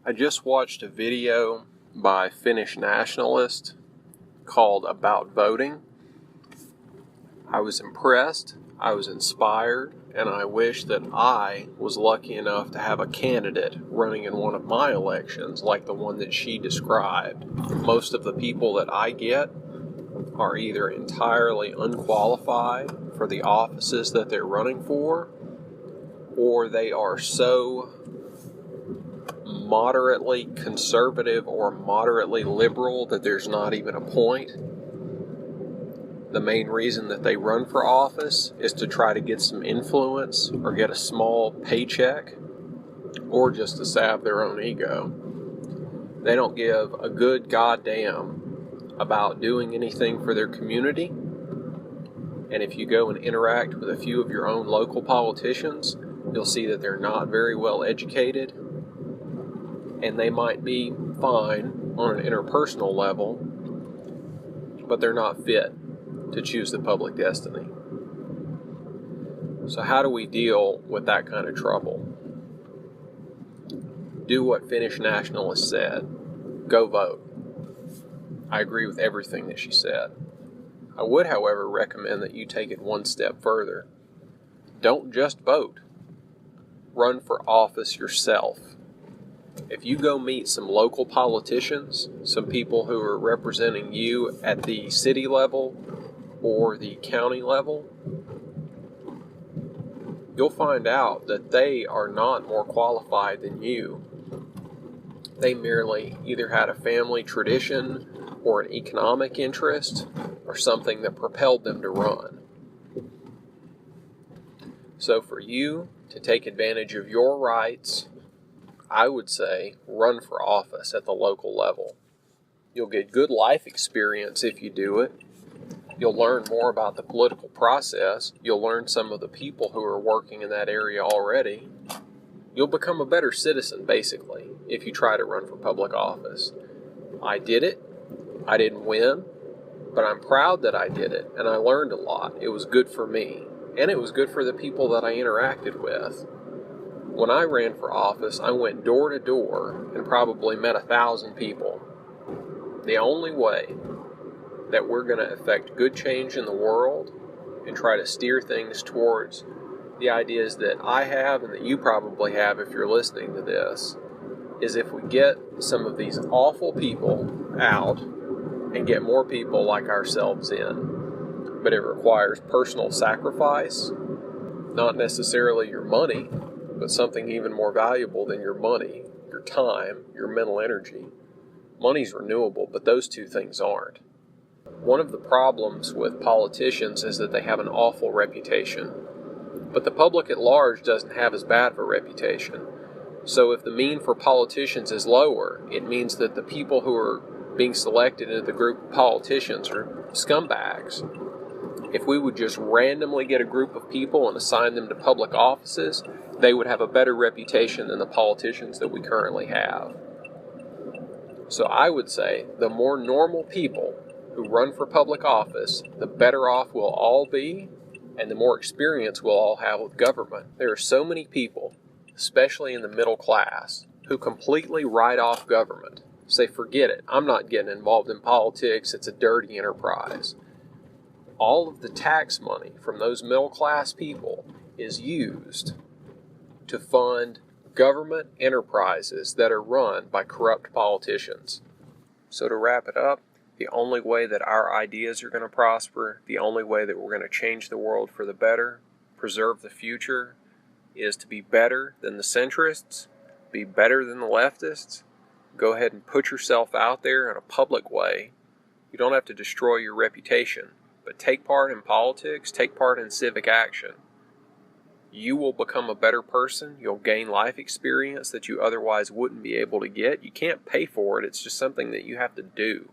I just watched a video by FinnishNationalist called About Voting. I was impressed, I was inspired, and I wish that I was lucky enough to have a candidate running in one of my elections like the one that she described. Most of the people that I get are either entirely unqualified for the offices that they're running for, or they are so moderately conservative or moderately liberal that there's not even a point. The main reason that they run for office is to try to get some influence or get a small paycheck or just to salve their own ego. They don't give a good goddamn about doing anything for their community. And if you go and interact with a few of your own local politicians, you'll see that they're not very well educated, and they might be fine on an interpersonal level, but they're not fit to choose the public destiny. So how do we deal with that kind of trouble? Do what FinnishNationalist said. Go vote. I agree with everything that she said. I would, however, recommend that you take it one step further. Don't just vote. Run for office yourself. If you go meet some local politicians, some people who are representing you at the city level or the county level, you'll find out that they are not more qualified than you. They merely either had a family tradition or an economic interest or something that propelled them to run. So for you to take advantage of your rights, I would say run for office at the local level. You'll get good life experience if you do it. You'll learn more about the political process. You'll learn some of the people who are working in that area already. You'll become a better citizen, basically, if you try to run for public office. I did it. I didn't win, but I'm proud that I did it, and I learned a lot. It was good for me, and it was good for the people that I interacted with. When I ran for office, I went door to door and probably met 1,000 people. The only way that we're going to affect good change in the world and try to steer things towards the ideas that I have and that you probably have if you're listening to this is if we get some of these awful people out and get more people like ourselves in. But it requires personal sacrifice, not necessarily your money, but something even more valuable than your money, your time, your mental energy. Money's renewable, but those two things aren't. One of the problems with politicians is that they have an awful reputation, but the public at large doesn't have as bad of a reputation. So if the mean for politicians is lower, it means that the people who are being selected into the group of politicians are scumbags. If we would just randomly get a group of people and assign them to public offices, they would have a better reputation than the politicians that we currently have. So I would say the more normal people who run for public office, the better off we'll all be, and the more experience we'll all have with government. There are so many people, especially in the middle class, who completely write off government. Say, forget it, I'm not getting involved in politics, it's a dirty enterprise. All of the tax money from those middle class people is used to fund government enterprises that are run by corrupt politicians. So to wrap it up, the only way that our ideas are going to prosper, the only way that we're going to change the world for the better, preserve the future, is to be better than the centrists, be better than the leftists. Go ahead and put yourself out there in a public way. You don't have to destroy your reputation, but take part in politics, take part in civic action. You will become a better person. You'll gain life experience that you otherwise wouldn't be able to get. You can't pay for it. It's just something that you have to do.